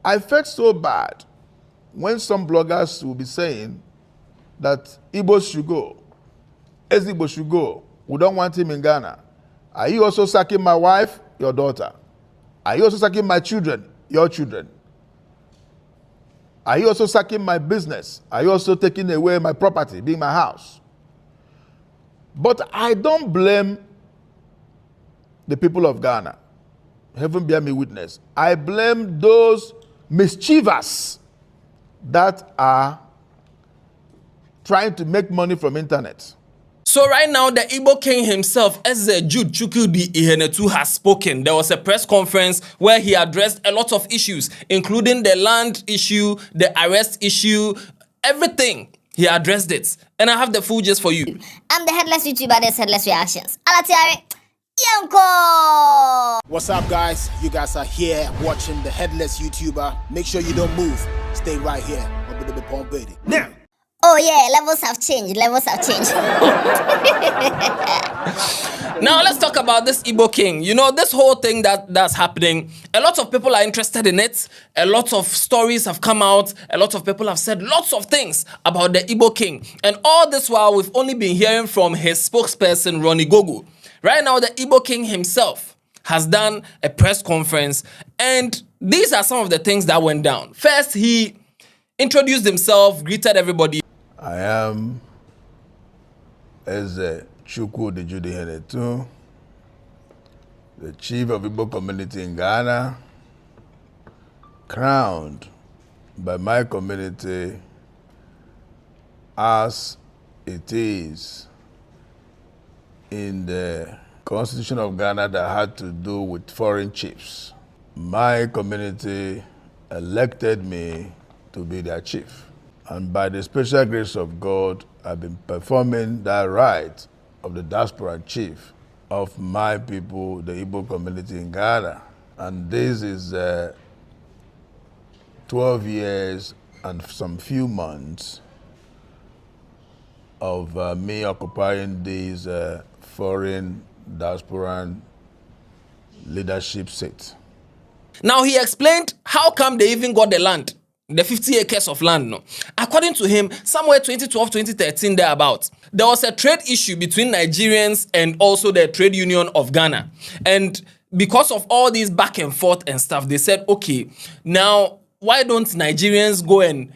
I felt so bad when some bloggers will be saying that Igbo should go. Igbo should go. We don't want him in Ghana. Are you also sacking my wife, your daughter? Are you also sacking my children, your children? Are you also sacking my business? Are you also taking away my property, being my house? But I don't blame the people of Ghana. Heaven bear me witness. I blame those mischievous that are trying to make money from internet. So right now, the Igbo King himself, Eze Jude Chukwudi Ihenetu, has spoken. There was a press conference where he addressed a lot of issues, including the land issue, the arrest issue, everything. He addressed it. And I have the full gist for you. I'm the Headless YouTuber, there's Headless Reactions. Alatiare, Yanko! What's up, guys? You guys are here watching the Headless YouTuber. Make sure you don't move. Stay right here. Now. Oh yeah, levels have changed. Now let's talk about this Igbo King. You know, this whole thing that's happening, a lot of people are interested in it. A lot of stories have come out. A lot of people have said lots of things about the Igbo King. And all this while, we've only been hearing from his spokesperson, Ronnie Gogo. Right now, the Igbo King himself has done a press conference. And these are some of the things that went down. First, he introduced himself, greeted everybody. I am Eze Chukwudi Ihenetu, the chief of Igbo community in Ghana, crowned by my community as it is in the Constitution of Ghana that had to do with foreign chiefs. My community elected me to be their chief. And by the special grace of God, I've been performing that right of the diaspora chief of my people, the Igbo community in Ghana. And this is 12 years and some few months of me occupying these foreign diaspora leadership seats. Now he explained how come they even got the land. The 50 acres of land, no. According to him, somewhere 2012, 2013, thereabout, there was a trade issue between Nigerians and also the trade union of Ghana. And because of all these back and forth and stuff, they said, okay, now why don't Nigerians go and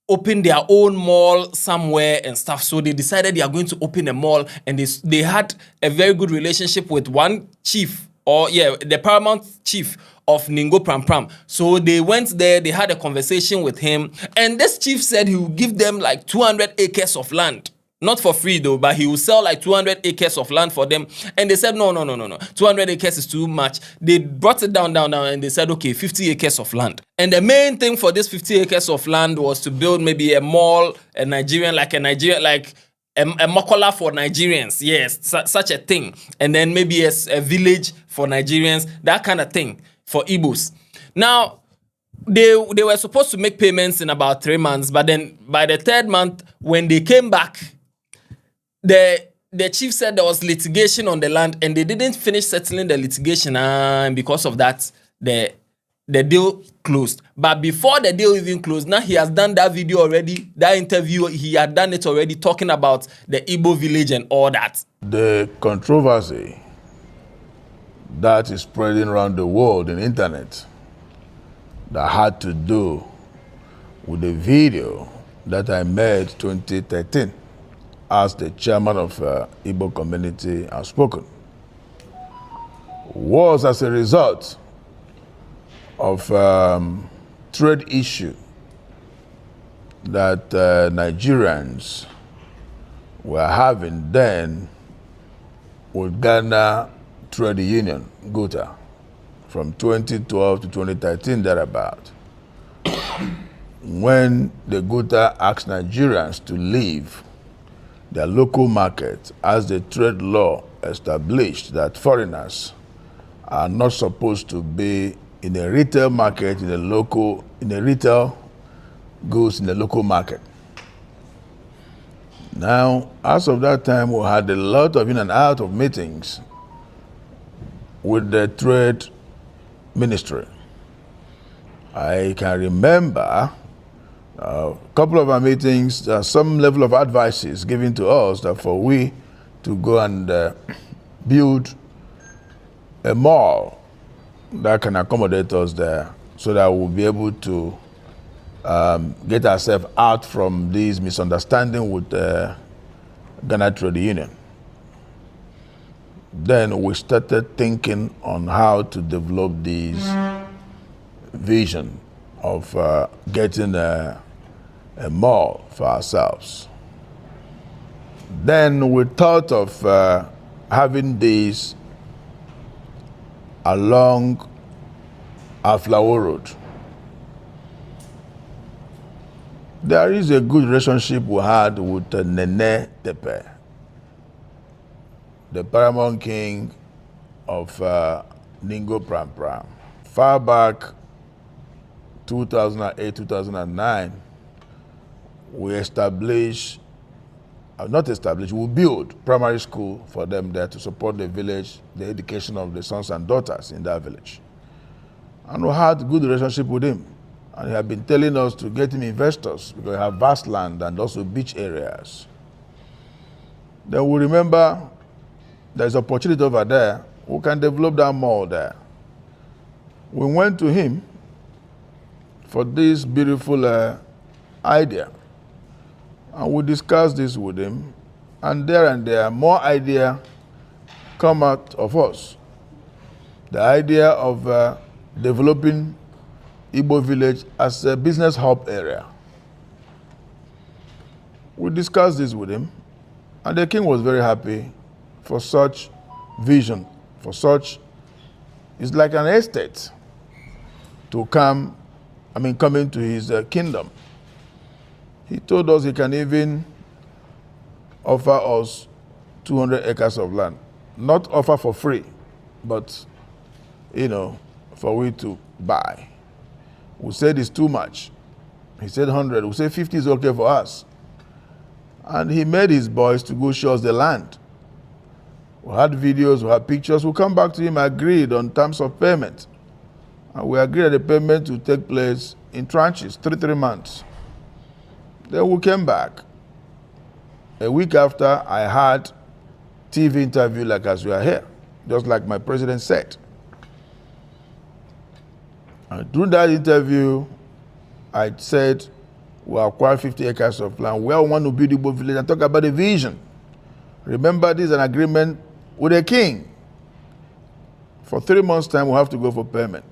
open their own mall somewhere and stuff? So they decided they are going to open a mall, and they had a very good relationship with one chief, or yeah, the paramount chief of Ningo Pram. So they went there, they had a conversation with him, and this chief said he would give them like 200 acres of land. Not for free though, but he will sell like 200 acres of land for them. And they said, no. 200 acres is too much. They brought it down, and they said, okay, 50 acres of land. And the main thing for this 50 acres of land was to build maybe a mall, a Mokola for Nigerians, yes, such a thing. And then maybe a village for Nigerians, that kind of thing for Igbos. Now, they were supposed to make payments in about 3 months, but then by the 3rd month, when they came back, the chief said there was litigation on the land, and they didn't finish settling the litigation, and because of that, the deal closed. But before the deal even closed, now he has done that video already, that interview, he had done it already, talking about the Igbo Village and all that. The controversy that is spreading around the world in the internet that had to do with the video that I made 2013 as the chairman of Igbo community has spoken was as a result of trade issue that Nigerians were having then with Ghana Trade Union, GUTA, from 2012 to 2013 thereabout, when the GUTA asked Nigerians to leave their local market, as the trade law established that foreigners are not supposed to be in a retail market, in a retail goods in the local market. Now, as of that time, we had a lot of in and out of meetings with the trade ministry. I can remember a couple of our meetings, some level of advice is given to us that for we to go and build a mall that can accommodate us there so that we'll be able to get ourselves out from this misunderstanding with Ghana Trade Union. Then we started thinking on how to develop this vision of getting a mall for ourselves. Then we thought of having this along Aflawo Road. There is a good relationship we had with Nene Tepe, the paramount king of Ningo Pram. Far back, 2008, 2009, we we built primary school for them there to support the village, the education of the sons and daughters in that village. And we had a good relationship with him. And he had been telling us to get him investors because we have vast land and also beach areas. Then we remember there's opportunity over there. We can develop that mall there. We went to him for this beautiful idea. And we discussed this with him. And there, more idea come out of us. The idea of developing Igbo Village as a business hub area. We discussed this with him, and the king was very happy for such vision, for such, it's like an estate to come into his kingdom. He told us he can even offer us 200 acres of land. Not offer for free, but, for we to buy. We said it's too much. He said 100. We said 50 is okay for us. And he made his boys to go show us the land. We had videos, we had pictures. We come back to him, agreed on terms of payment. And we agreed that the payment will take place in tranches, 3 months. Then we came back. A week after, I had TV interview like as we are here, just like my president said. And during that interview, I said, we acquired 50 acres of land. We all want to build Igbo Village and talk about the vision. Remember, this is an agreement with the king. For 3 months' time, we have to go for payment.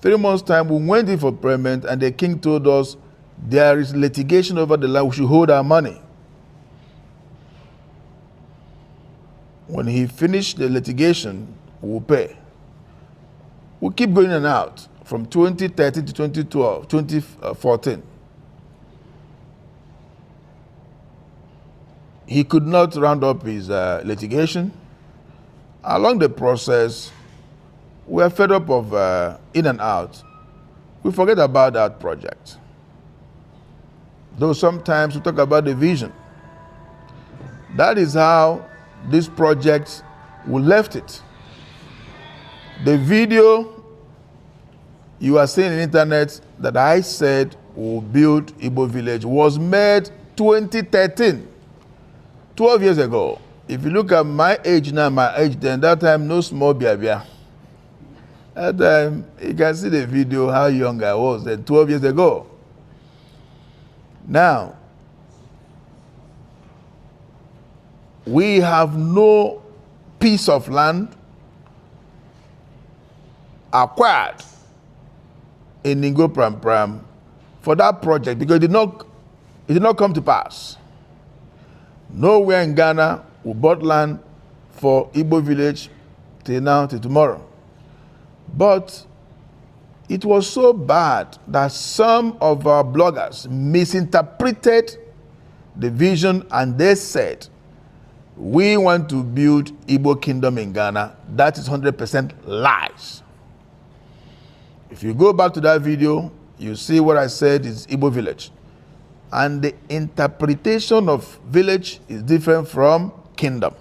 3 months' time, we went in for payment, and the king told us there is litigation over the land. We should hold our money. When he finished the litigation, we'll pay. We'll keep going in and out from 2013 to 2014. He could not round up his litigation. Along the process, we are fed up of in and out. We forget about that project. Though sometimes we talk about the vision. That is how this project, we left it. The video you are seeing on the internet that I said we'll build Igbo Village was made 2013, 12 years ago. If you look at my age now, my age then, that time no small biabia. That time, you can see the video how young I was then 12 years ago. Now, we have no piece of land acquired in Ningo Pram for that project because it did not come to pass. Nowhere in Ghana we bought land for Igbo Village till now, till tomorrow. But it was so bad that some of our bloggers misinterpreted the vision and they said, we want to build Igbo Kingdom in Ghana. That is 100% lies. If you go back to that video, you see what I said is Igbo Village. And the interpretation of village is different from kingdom.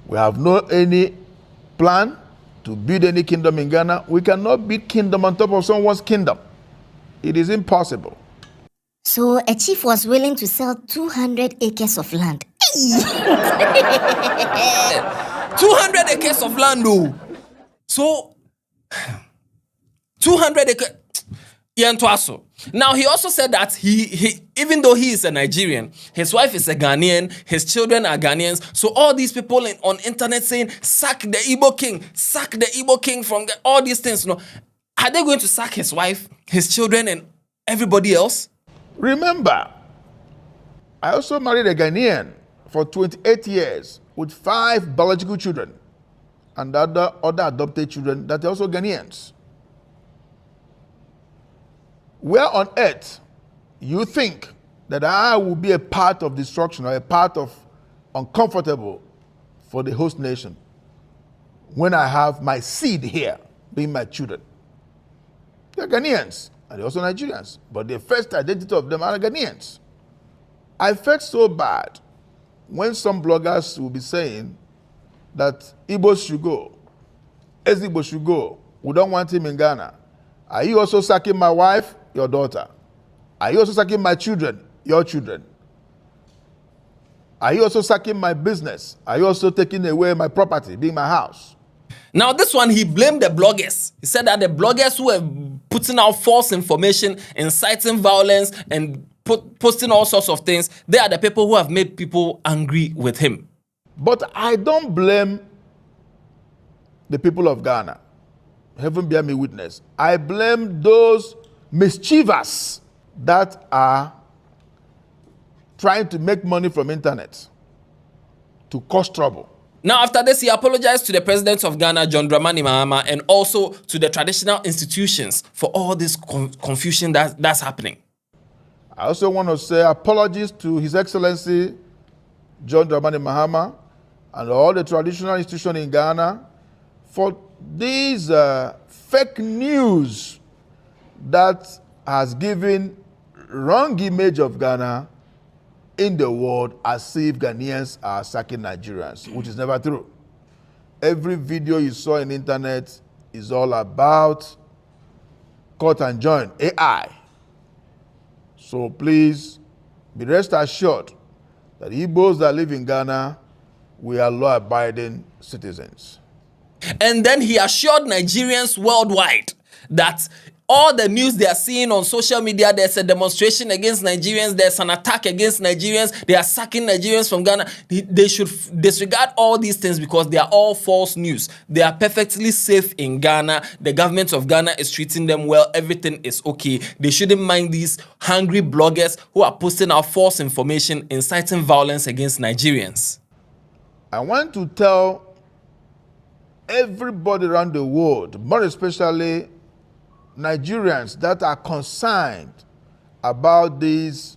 We have no any plan to build any kingdom in Ghana. We cannot build kingdom on top of someone's kingdom. It is impossible. So a chief was willing to sell 200 acres of land. 200 acres of land, though. So, 200 acres. Now, he also said that he even though he is a Nigerian, his wife is a Ghanaian, his children are Ghanaians. So all these people on internet saying, sack the Igbo king from all these things. Are they going to sack his wife, his children, and everybody else? Remember, I also married a Ghanaian for 28 years with 5 biological children and other adopted children that are also Ghanaians. Where on earth you think that I will be a part of destruction or a part of uncomfortable for the host nation when I have my seed here, being my children? They're Ghanaians and they're also Nigerians, but the first identity of them are Ghanaians. I felt so bad when some bloggers will be saying that Igbos should go, Igbo should go, we don't want him in Ghana. Are you also sacking my wife? Your daughter? Are you also sacking my children? Your children? Are you also sacking my business? Are you also taking away my property, being my house? Now, this one, he blamed the bloggers. He said that the bloggers who were putting out false information, inciting violence, and posting all sorts of things, they are the people who have made people angry with him. But I don't blame the people of Ghana. Heaven bear me witness. I blame those mischievous that are trying to make money from internet to cause trouble. Now, after this, he apologized to the president of Ghana, John Dramani Mahama, and also to the traditional institutions for all this confusion that's happening. I also want to say apologies to His Excellency John Dramani Mahama and all the traditional institutions in Ghana for these fake news that has given wrong image of Ghana in the world as if Ghanaians are sacking Nigerians, which is never true. Every video you saw on the internet is all about cut and join, AI. So please be rest assured that Igbos that live in Ghana, we are law-abiding citizens. And then he assured Nigerians worldwide that all the news they are seeing on social media, there's a demonstration against Nigerians, there's an attack against Nigerians, they are sacking Nigerians from Ghana. They should disregard all these things because they are all false news. They are perfectly safe in Ghana. The government of Ghana is treating them well. Everything is okay. They shouldn't mind these hungry bloggers who are posting out false information, inciting violence against Nigerians. I want to tell everybody around the world, more especially Nigerians that are concerned about these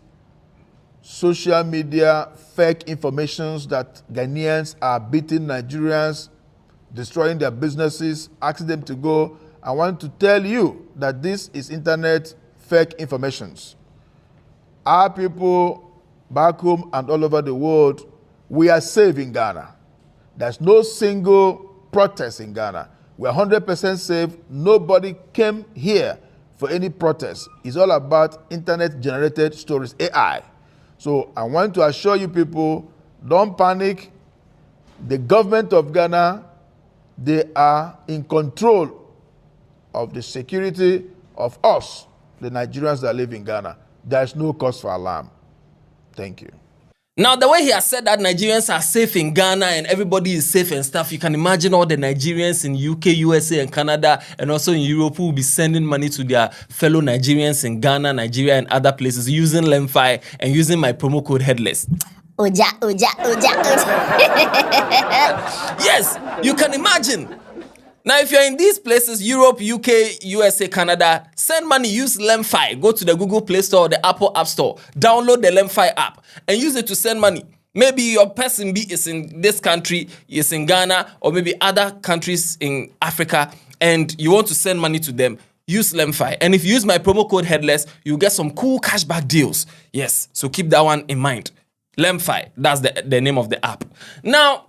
social media fake informations that Ghanaians are beating Nigerians, destroying their businesses, asking them to go. I want to tell you that this is internet fake informations. Our people back home and all over the world, we are safe in Ghana. There's no single protest in Ghana. We're 100% safe. Nobody came here for any protest. It's all about internet-generated stories, AI. So I want to assure you people, don't panic. The government of Ghana, they are in control of the security of us, the Nigerians that live in Ghana. There's no cause for alarm. Thank you. Now, the way he has said that Nigerians are safe in Ghana and everybody is safe and stuff, you can imagine all the Nigerians in UK, USA, and Canada, and also in Europe who will be sending money to their fellow Nigerians in Ghana, Nigeria, and other places using Lemfi and using my promo code Headless. Oja. Yes, you can imagine. Now, if you're in these places, Europe, UK, USA, Canada, send money, use Lemfi. Go to the Google Play Store or the Apple App Store. Download the Lemfi app and use it to send money. Maybe your person B is in this country, is in Ghana, or maybe other countries in Africa, and you want to send money to them. Use Lemfi. And if you use my promo code Headless, you'll get some cool cashback deals. Yes, so keep that one in mind. Lemfi, that's the name of the app. Now,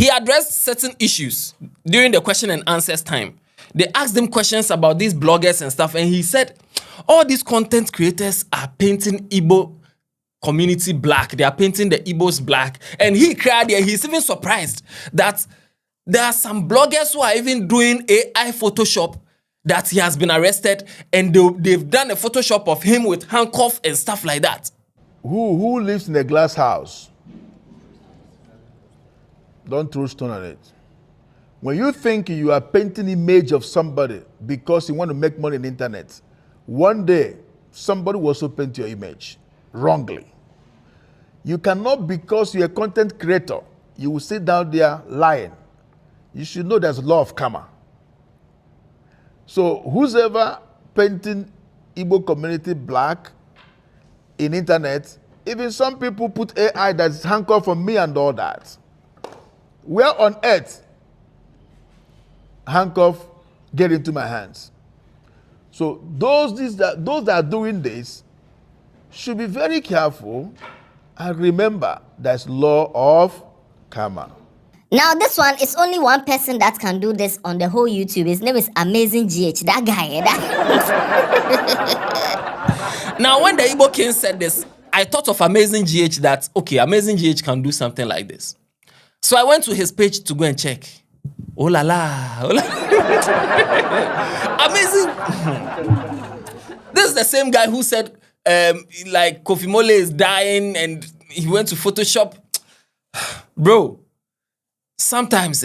He addressed certain issues during the question and answers time. They asked him questions about these bloggers and stuff, and he said, all these content creators are painting Igbo community black. They are painting the Igbos black. And he cried here. He's even surprised that there are some bloggers who are even doing AI Photoshop, that he has been arrested, and they've done a Photoshop of him with handcuff and stuff like that. Who lives in a glass house? Don't throw stone on it. When you think you are painting image of somebody because you want to make money on the internet, one day somebody will also paint your image wrongly. You cannot, because you're a content creator, you will sit down there lying. You should know there's a law of karma. So who's ever painting Igbo community black in internet, even some people put AI that's handcuffed from me and all that. Where on earth handcuff get into my hands? So those that are doing this should be very careful and remember there's law of karma. Now, this one is only one person that can do this on the whole YouTube. His name is Amazing GH. That guy. Now, when the Igbo King said this, I thought of Amazing GH that, okay, Amazing GH can do something like this. So I went to his page to go and check. Oh la la. Oh la. Amazing. This is the same guy who said, like, Kofi Mole is dying and he went to Photoshop. Bro, sometimes,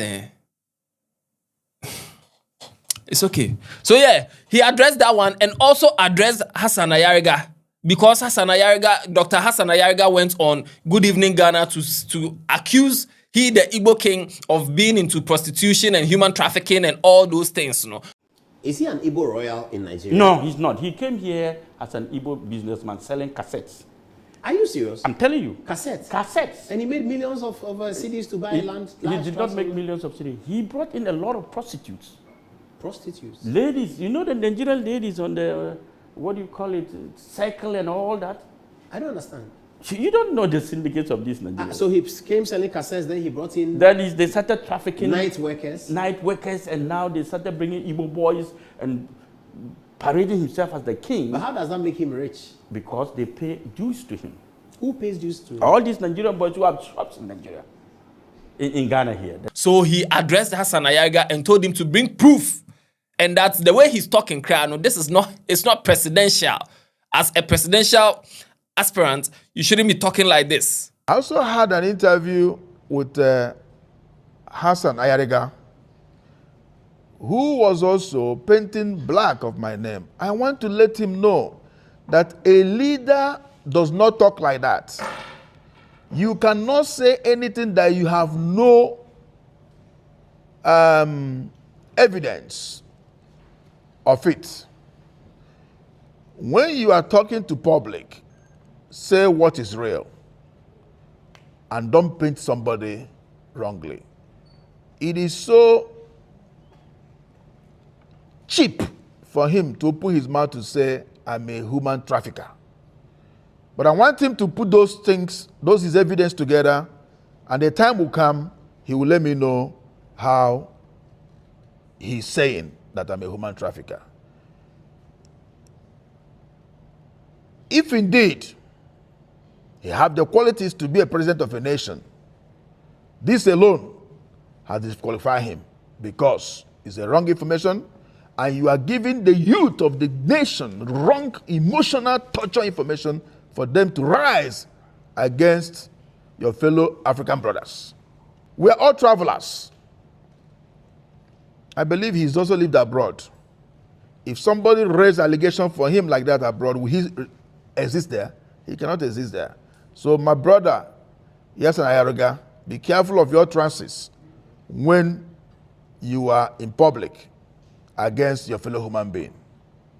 it's okay. So yeah, he addressed that one and also addressed Hassan Ayariga, because Dr. Hassan Ayariga went on Good Evening Ghana to accuse the Igbo King of being into prostitution and human trafficking and all those things, you know. Is he an Igbo royal in Nigeria? No, he's not. He came here as an Igbo businessman selling cassettes. Are you serious? I'm telling you. Cassettes? Cassettes. And he made millions of CDs to buy land? He did not make millions of CDs. He brought in a lot of prostitutes. Prostitutes? Ladies. You know the Nigerian ladies on the, what do you call it, cycle and all that? I don't understand. You don't know the syndicates of this Nigeria. So he came selling cassettes, then he brought in... That is, they started trafficking... Night workers? Night workers, and now they started bringing Igbo boys and parading himself as the king. But how does that make him rich? Because they pay dues to him. Who pays dues to him? All these Nigerian boys who have shops in Nigeria. In Ghana here. So he addressed Hassan Ayariga and told him to bring proof. And that's the way he's talking, no, this is not, it's not presidential. As a presidential aspirant, you shouldn't be talking like this. I also had an interview with Hassan Ayariga, who was also painting black of my name. I want to let him know that a leader does not talk like that. You cannot say anything that you have no evidence of it. When you are talking to public, say what is real and don't paint somebody wrongly. It is so cheap for him to open his mouth to say, I'm a human trafficker. But I want him to put those things, his evidence together, and the time will come, he will let me know how he's saying that I'm a human trafficker. If indeed he have the qualities to be a president of a nation, this alone has disqualified him, because it's a wrong information and you are giving the youth of the nation wrong, emotional, torture information for them to rise against your fellow African brothers. We are all travelers. I believe he's also lived abroad. If somebody raised allegation for him like that abroad, will he exist there? He cannot exist there. So my brother, yes, and Ayariga, be careful of your transits when you are in public against your fellow human being.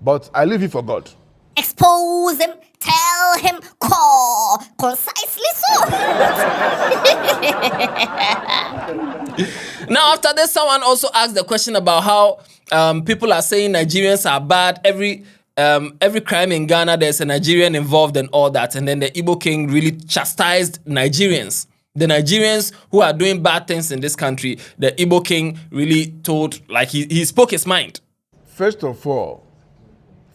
But I leave it for God. Expose him, tell him, call. Concisely so. Now, after this, someone also asked the question about how people are saying Nigerians are bad. Every crime in Ghana, there's a Nigerian involved and all that. And then the Igbo King really chastised Nigerians The Nigerians who are doing bad things in this country, the Igbo King really told, like he spoke his mind. First of all,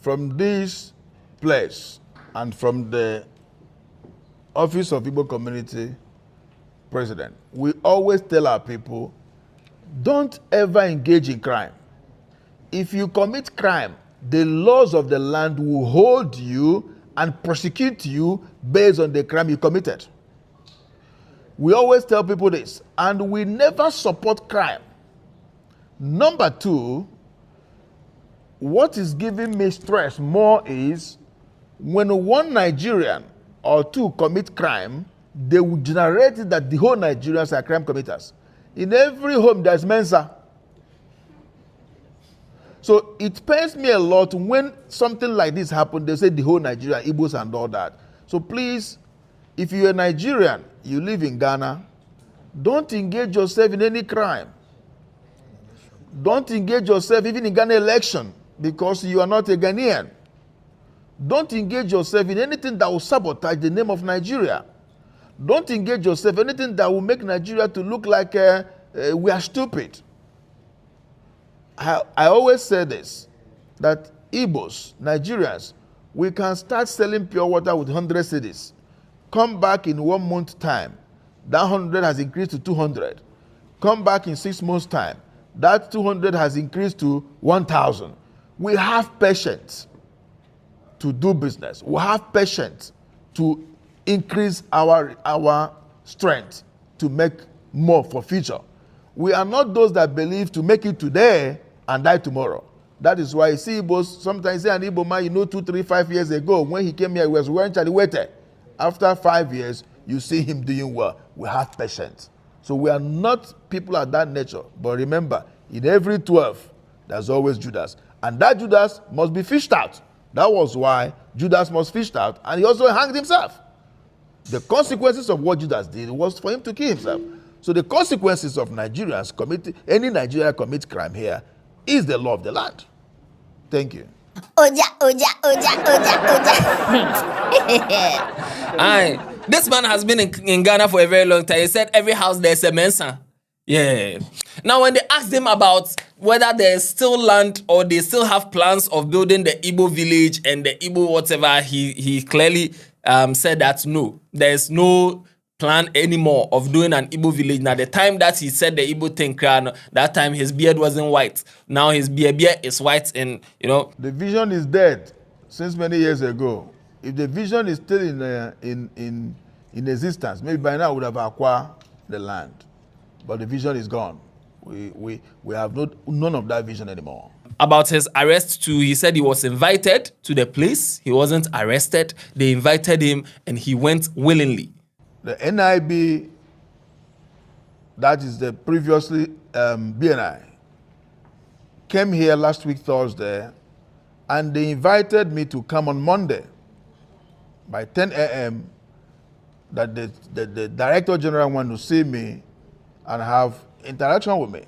from this place and from the Office of Igbo Community President, we always tell our people, don't ever engage in crime. If you commit crime, the laws of the land will hold you and prosecute you based on the crime you committed. We always tell people this, and we never support crime. Number two, what is giving me stress more is when one Nigerian or two commit crime, they will generate it that the whole Nigerians are crime committers. In every home, there's Mensa. So it pains me a lot when something like this happens, they say the whole Nigeria, Igbos and all that. So please, if you're a Nigerian, you live in Ghana, don't engage yourself in any crime. Don't engage yourself even in Ghana election because you are not a Ghanaian. Don't engage yourself in anything that will sabotage the name of Nigeria. Don't engage yourself in anything that will make Nigeria to look like we are stupid. I always say this, that Igbos, Nigerians, we can start selling pure water with 100 cedis. Come back in 1 month time, that 100 has increased to 200. Come back in 6 months time, that 200 has increased to 1,000. We have patience to do business. We have patience to increase our strength to make more for future. We are not those that believe to make it today and die tomorrow. That is why you see Igbos, sometimes say an Igbo man, 2, 3, 5 years ago, when he came here, he was wearing chaliwete. After 5 years, you see him doing well. We have patience. So we are not people of that nature. But remember, in every 12, there's always Judas. And that Judas must be fished out. That was why Judas was fished out, and he also hanged himself. The consequences of what Judas did was for him to kill himself. So the consequences of Nigerians any Nigerian commit crime here is the law of the land. Thank you. Oja, oja, oja, oja, oja. Aye. This man has been in Ghana for a very long time. He said every house there's a Mensa. Yeah. Now, when they asked him about whether there's still land or they still have plans of building the Igbo Village and the Igbo whatever, he clearly said that no, there's no plan anymore of doing an Igbo Village. Now, the time that he said the Igbo thing, that time his beard wasn't white. Now his beard is white, and the vision is dead since many years ago. If the vision is still in existence, maybe by now we would have acquired the land. But the vision is gone. We have none of that vision anymore. About his arrest too, he said he was invited to the place. He wasn't arrested. They invited him and he went willingly. The NIB, that is the previously BNI, came here last week Thursday, and they invited me to come on Monday by 10 a.m. that the Director General wanted to see me and have interaction with me.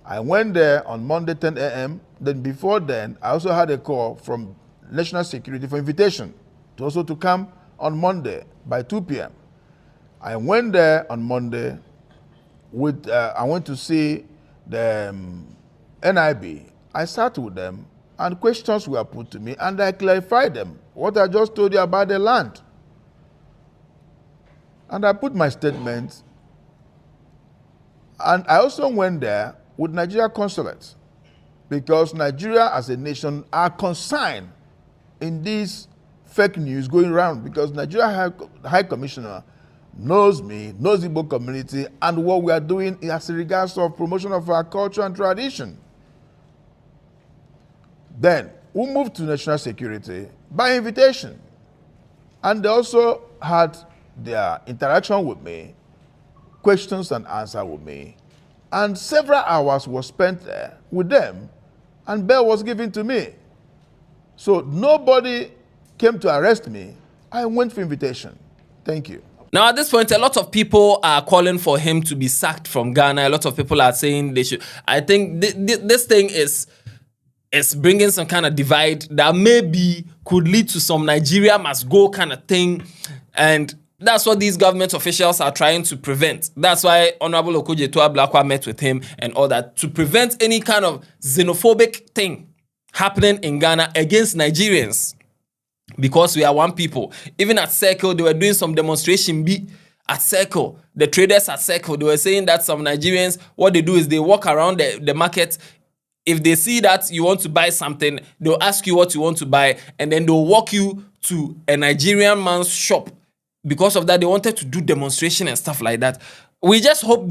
I went there on Monday 10 a.m. Then before then, I also had a call from National Security for invitation to come on Monday by 2 p.m. I went there on Monday I went to see the NIB. I sat with them and questions were put to me and I clarified them, what I just told you about the land. And I put my statement. And I also went there with Nigeria consulates because Nigeria as a nation are concerned in this fake news going around because Nigeria High Commissioner knows me, knows the Igbo community, and what we are doing as regards of promotion of our culture and tradition. Then we moved to national security by invitation. And they also had their interaction with me, questions and answers with me, and several hours were spent there with them, and bail was given to me. So nobody came to arrest me. I went for invitation. Thank you. Now, at this point, a lot of people are calling for him to be sacked from Ghana. A lot of people are saying they should. I think this thing is bringing some kind of divide that maybe could lead to some Nigeria must go kind of thing. And That's what these government officials are trying to prevent. That's why Honorable Okojetua Blakwa met with him and all that, to prevent any kind of xenophobic thing happening in Ghana against Nigerians, because we are one people. Even at Circle, they were doing some demonstration at Circle. The traders at Circle, they were saying that some Nigerians, what they do is they walk around the market. If they see that you want to buy something, they'll ask you what you want to buy, and then they'll walk you to a Nigerian man's shop. Because of that, they wanted to do demonstration and stuff like that. We just hope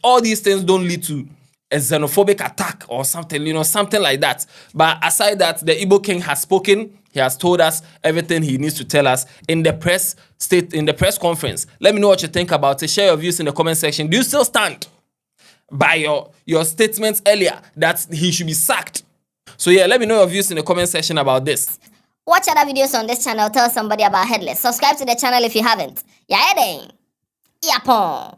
all these things don't lead to a xenophobic attack or something, something like that. But aside that, the Igbo King has spoken. He has told us everything he needs to tell us in the press conference. Let me know what you think about it. Share your views in the comment section. Do you still stand by your statements earlier that he should be sacked? So yeah, let me know your views in the comment section about this. Watch other videos on this channel. Tell somebody about Headless. Subscribe to the channel if you haven't. Yeah, then. Yapon.